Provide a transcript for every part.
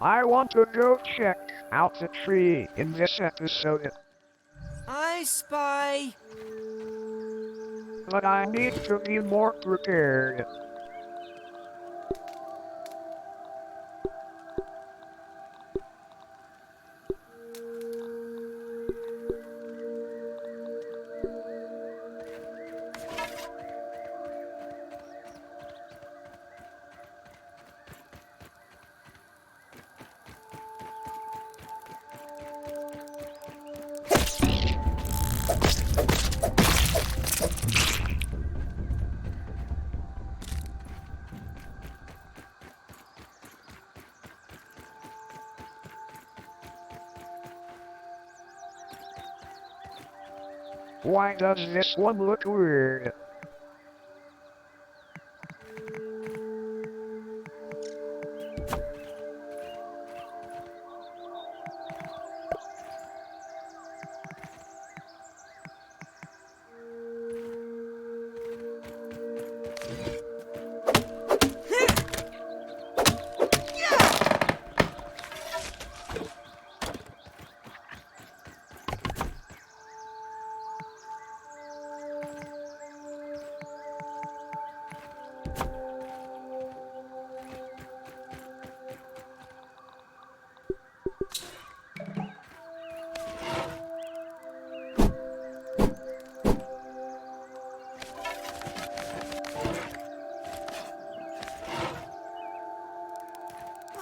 I want to go check out the tree in this episode, I spy. but I need to be more prepared. Why does this one look weird?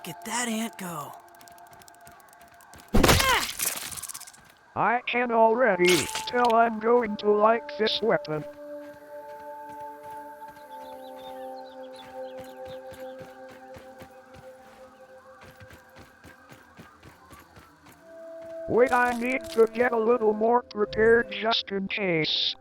Look at that ant go. I can already tell I'm going to like this weapon. Wait, I need to get a little more prepared just in case.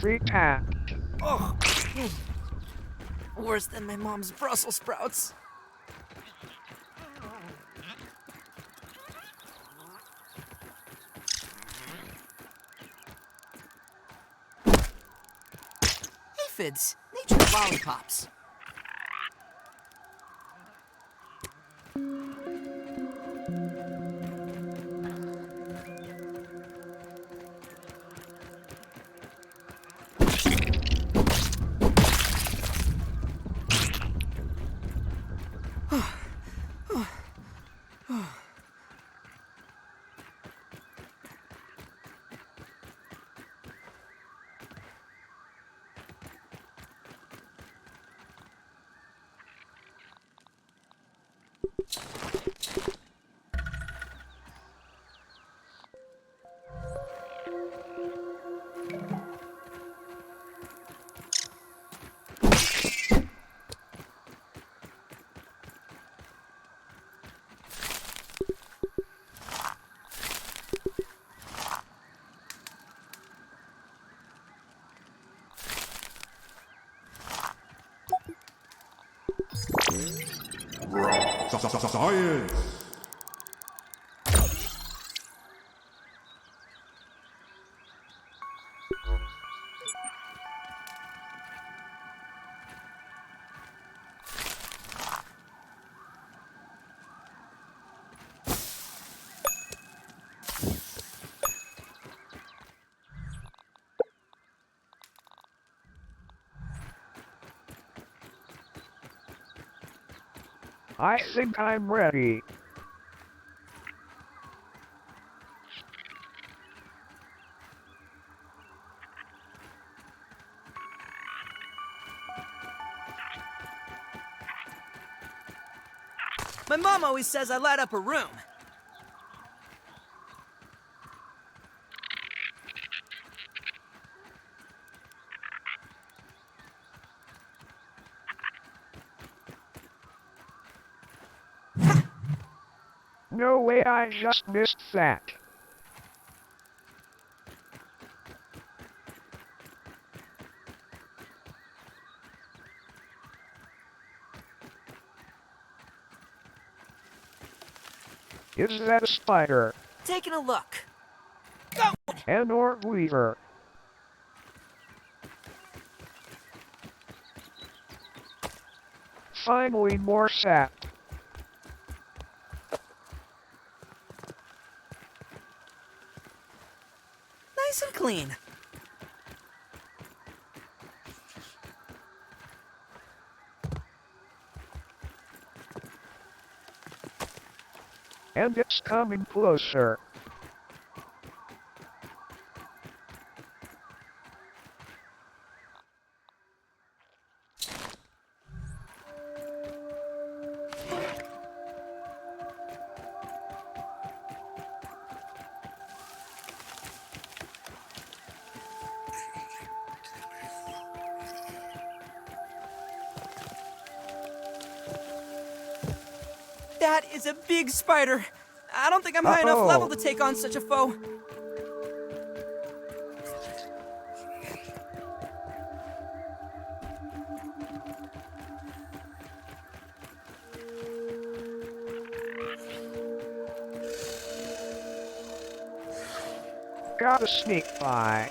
Free tap. Oh, worse than my mom's Brussels sprouts. Aphids, nature's lollipops. Science! I think I'm ready. My mom always says I light up a room. No way, I just missed that. Is that a spider? Taking a look. Go! An orb weaver. Finally, more sap. Nice and clean. And it's coming closer. That is a big spider. I don't think I'm high enough Uh-oh. level to take on such a foe. Gotta sneak by.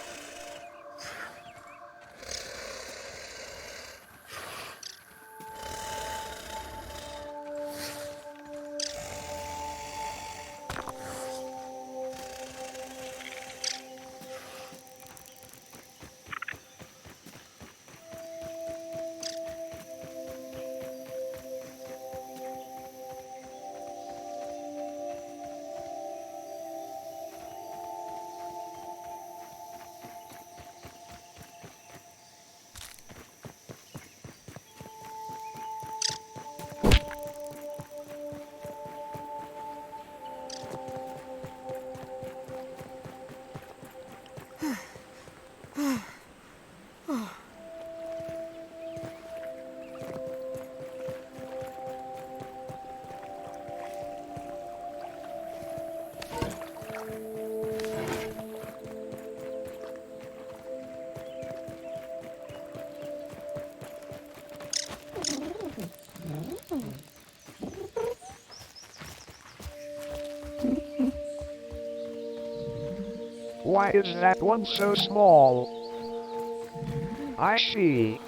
Why is that one so small? I see.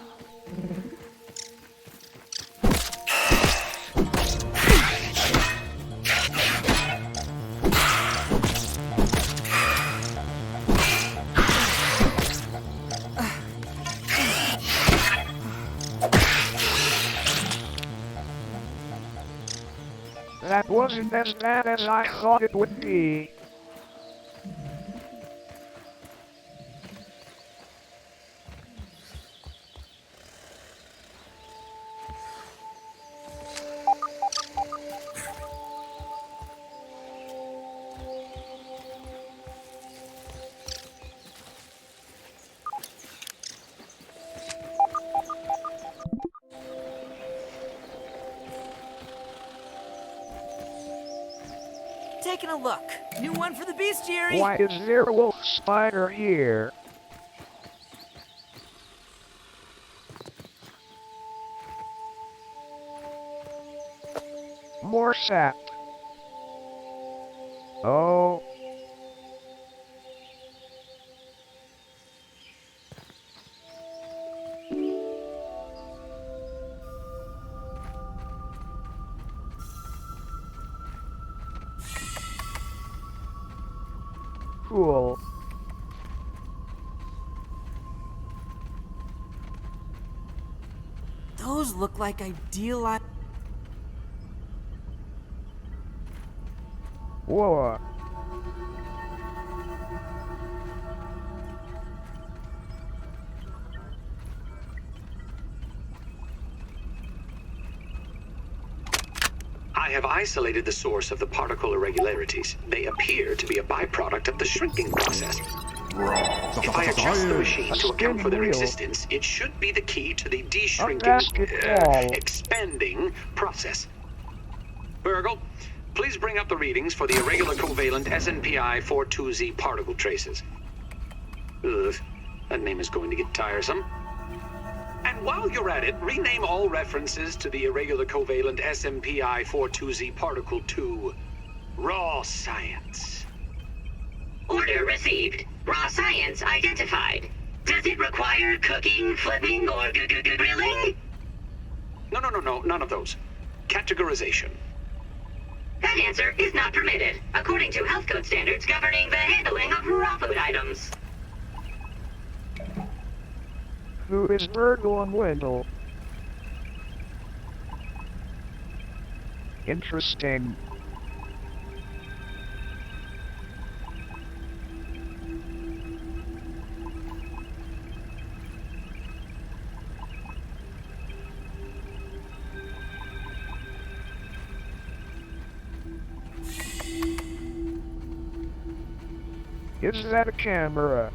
That wasn't as bad as I thought it would be. Taking a look. New one for the bestiary. Why is there a wolf spider here? More sap. Oh. Cool. Those look like ideal. Whoa. I have isolated the source of the particle irregularities. They appear to be a byproduct of the shrinking process. If I adjust the machine to account for their existence, it should be the key to the de-shrinking, expanding process. Burgle, please bring up the readings for the irregular covalent SNPI 42Z particle traces. Ugh, that name is going to get tiresome. And while you're at it, rename all references to the irregular covalent SMPI 42Z particle to raw science. Order received. Raw science identified. Does it require cooking, flipping, or grilling? No, none of those. Categorization. That answer is not permitted, according to health code standards governing the handling of raw food items. Who is Virgil and Wendell? Interesting. Is that a camera?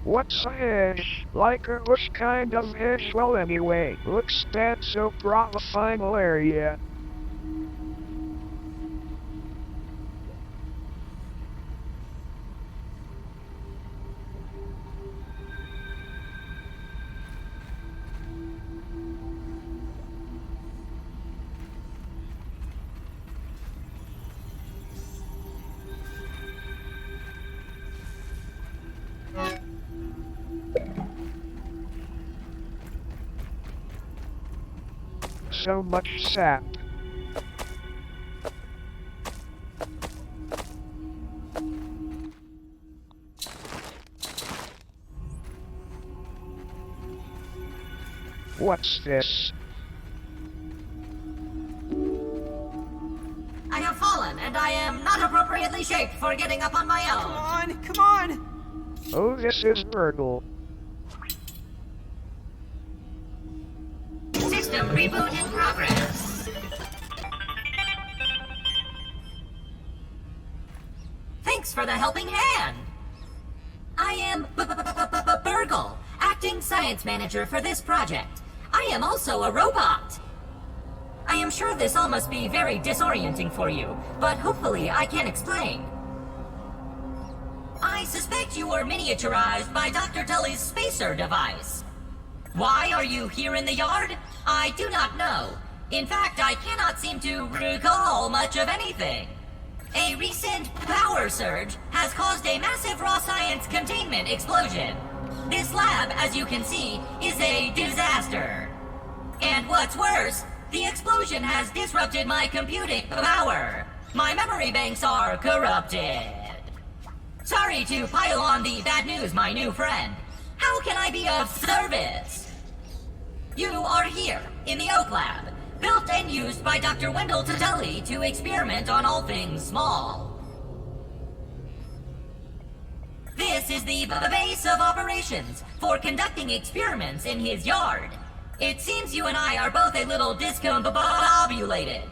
What's a hedge? Like a bush kind of hedge? Well anyway, looks that so brought the final area. So much sap. What's this? I have fallen, and I am not appropriately shaped for getting up on my own. Come on! Oh, this is Virgil. System reboot in progress. Thanks for the helping hand. I am Burgle, acting science manager for this project. I am also a robot. I am sure this all must be very disorienting for you, but hopefully I can explain. I suspect you were miniaturized by Dr. Tully's spacer device. Why are you here in the yard? I do not know. In fact, I cannot seem to recall much of anything. A recent power surge has caused a massive raw science containment explosion. This lab, as you can see, is a disaster. And what's worse, the explosion has disrupted my computing power. My memory banks are corrupted. Sorry to pile on the bad news, my new friend. How can I be of service? You are here, in the Oak Lab, built and used by Dr. Wendell Tully to experiment on all things small. This is the base of operations for conducting experiments in his yard. It seems you and I are both a little discombobulated.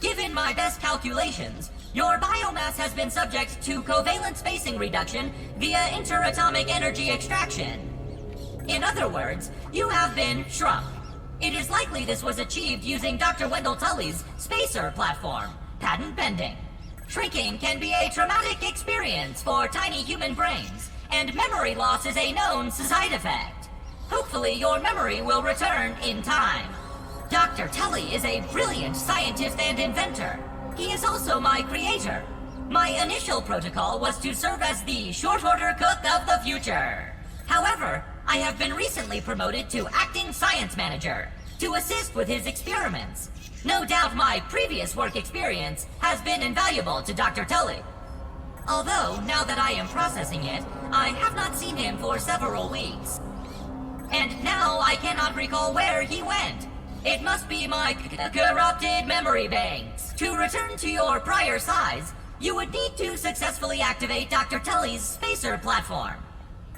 Given my best calculations, your biomass has been subject to covalent spacing reduction via interatomic energy extraction. In other words, you have been shrunk. It is likely this was achieved using Dr. Wendell Tully's spacer platform, patent pending. Shrinking can be a traumatic experience for tiny human brains, and memory loss is a known side effect. Hopefully your memory will return in time. Dr. Tully is a brilliant scientist and inventor. He is also my creator. My initial protocol was to serve as the short order cook of the future. However, I have been recently promoted to acting science manager to assist with his experiments. No doubt my previous work experience has been invaluable to Dr. Tully. Although, now that I am processing it, I have not seen him for several weeks. and now I cannot recall where he went. It must be my corrupted memory banks. To return to your prior size, you would need to successfully activate Dr. Tully's spacer platform.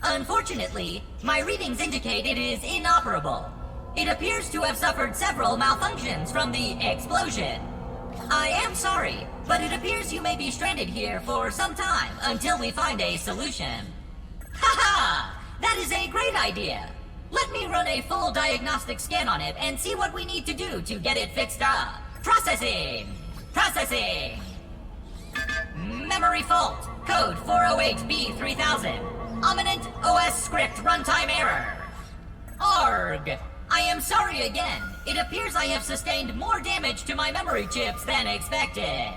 Unfortunately, my readings indicate it is inoperable. It appears to have suffered several malfunctions from the explosion. I am sorry, but it appears you may be stranded here for some time until we find a solution. Haha! That is a great idea! Let me run a full diagnostic scan on it and see what we need to do to get it fixed up. Processing! Processing! Memory fault. Code 408B3000. Ominent OS script runtime error. Arg! I am sorry again. It appears I have sustained more damage to my memory chips than expected.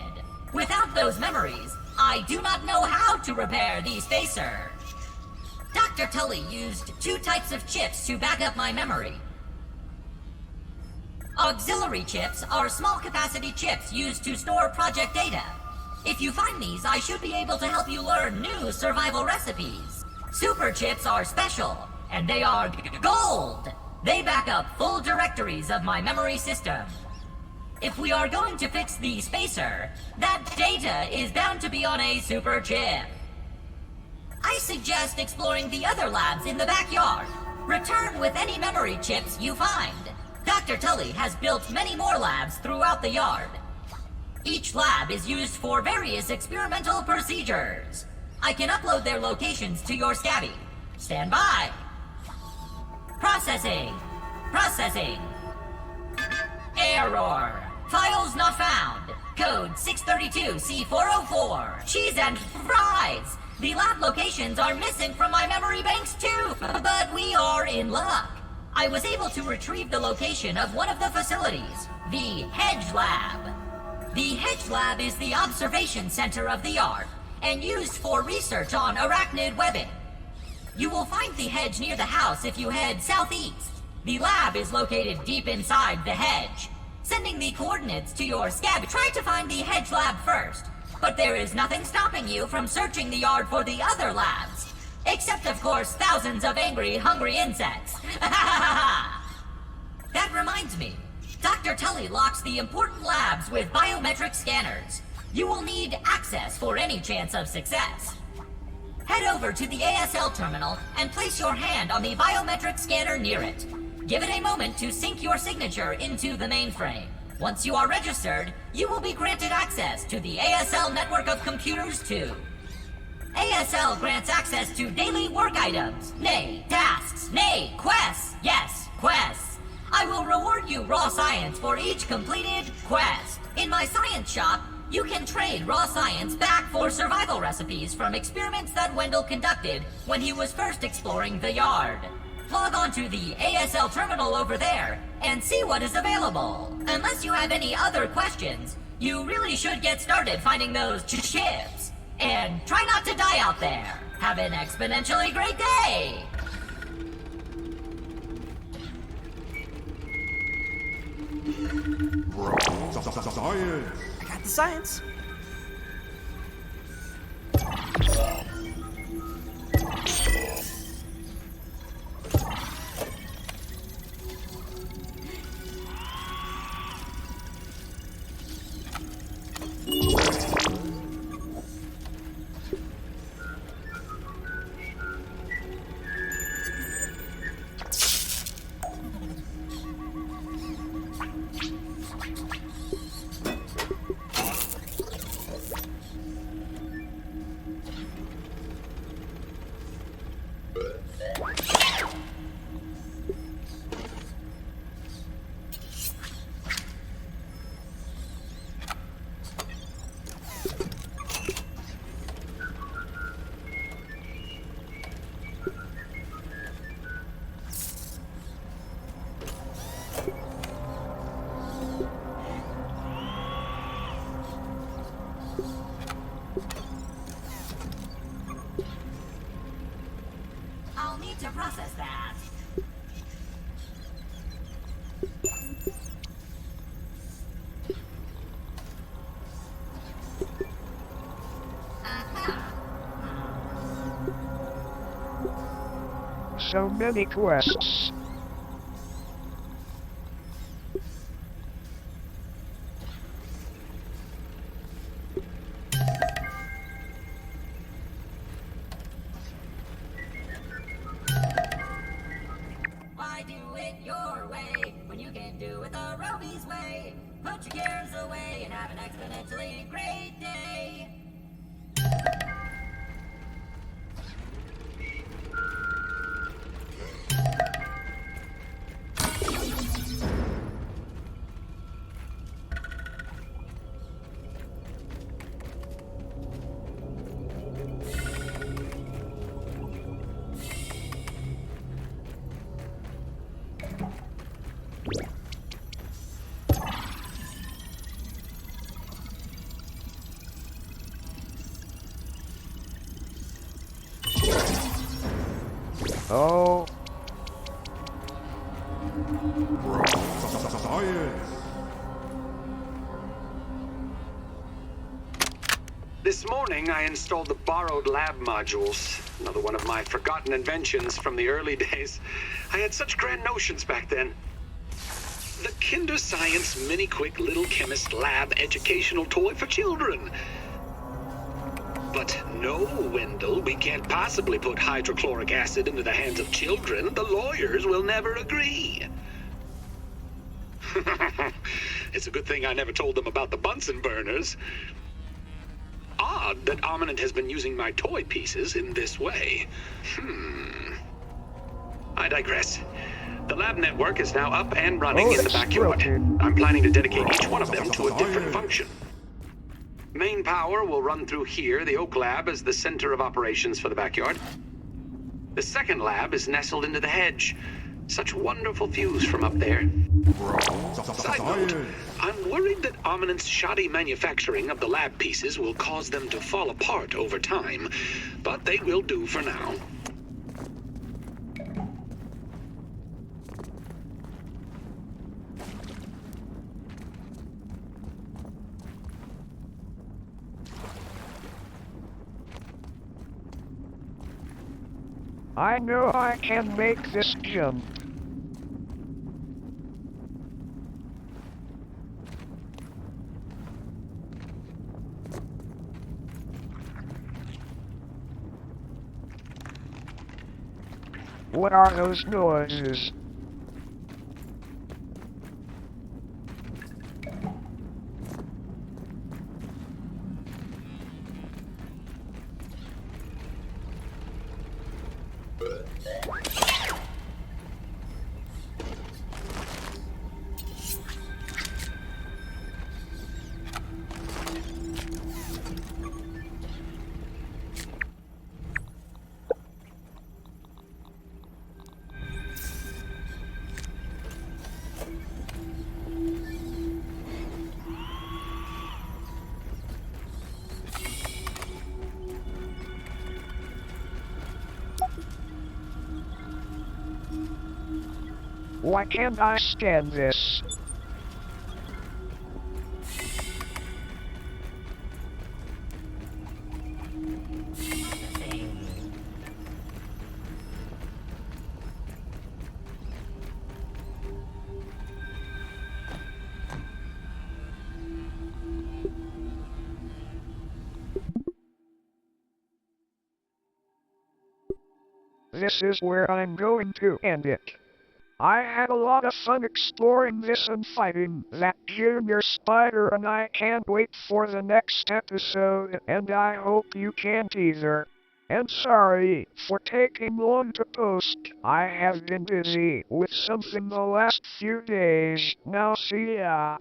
Without those memories, I do not know how to repair the spacer. Dr. Tully used 2 types of chips to back up my memory. Auxiliary chips are small capacity chips used to store project data. If you find these, I should be able to help you learn new survival recipes. Super chips are special, and they are gold. They back up full directories of my memory system. If we are going to fix the spacer, that data is bound to be on a super chip. I suggest exploring the other labs in the backyard. Return with any memory chips you find. Dr. Tully has built many more labs throughout the yard. Each lab is used for various experimental procedures. I can upload their locations to your Scabby. Stand by. Processing. Processing. Error. Files not found. Code 632C404. Cheese and fries. The lab locations are missing from my memory banks too, but we are in luck. I was able to retrieve the location of one of the facilities, the Hedge Lab. The Hedge Lab is the observation center of the yard and used for research on arachnid webbing. You will find the hedge near the house if you head southeast. The lab is located deep inside the hedge. Sending the coordinates to your Scab, try to find the Hedge Lab first. But there is nothing stopping you from searching the yard for the other labs. Except, of course, thousands of angry, hungry insects. That reminds me. Dr. Tully locks the important labs with biometric scanners. You will need access for any chance of success. Head over to the ASL terminal and place your hand on the biometric scanner near it. Give it a moment to sync your signature into the mainframe. Once you are registered, you will be granted access to the ASL network of computers too. ASL grants access to daily work items, nay, tasks, nay, quests, yes, quests. I will reward you raw science for each completed quest. In my science shop, you can trade raw science back for survival recipes from experiments that Wendell conducted when he was first exploring the yard. Log on to the ASL terminal over there and see what is available. Unless you have any other questions, you really should get started finding those chips. And try not to die out there. Have an exponentially great day! Science! I got the science. I'll need to process that. so many quests. Why do it your way when you can do it the Robie's way? Put your cares away and have an exponentially great day. Oh, Science. This morning, I installed the borrowed lab modules. Another one of my forgotten inventions from the early days. I had such grand notions back then. The Kinder Science Mini Quick Little Chemist Lab educational toy for children. But no, Wendell, we can't possibly put hydrochloric acid into the hands of children. The lawyers will never agree. It's a good thing I never told them about the Bunsen burners. Odd that Ominent has been using my toy pieces in this way. I digress. The lab network is now up and running in the backyard. I'm planning to dedicate each one of them to a different function. Main power will run through here. The Oak Lab is the center of operations for the backyard. The second lab is nestled into the hedge. Such wonderful views from up there. Side note, I'm worried that Ominent's shoddy manufacturing of the lab pieces will cause them to fall apart over time, but they will do for now. I know I can make this jump. What are those noises? Why can't I scan this? This is where I'm going to end it. I had a lot of fun exploring this and fighting that junior spider, and I can't wait for the next episode, and I hope you can't either. And sorry for taking long to post. I have been busy with something the last few days. Now see ya.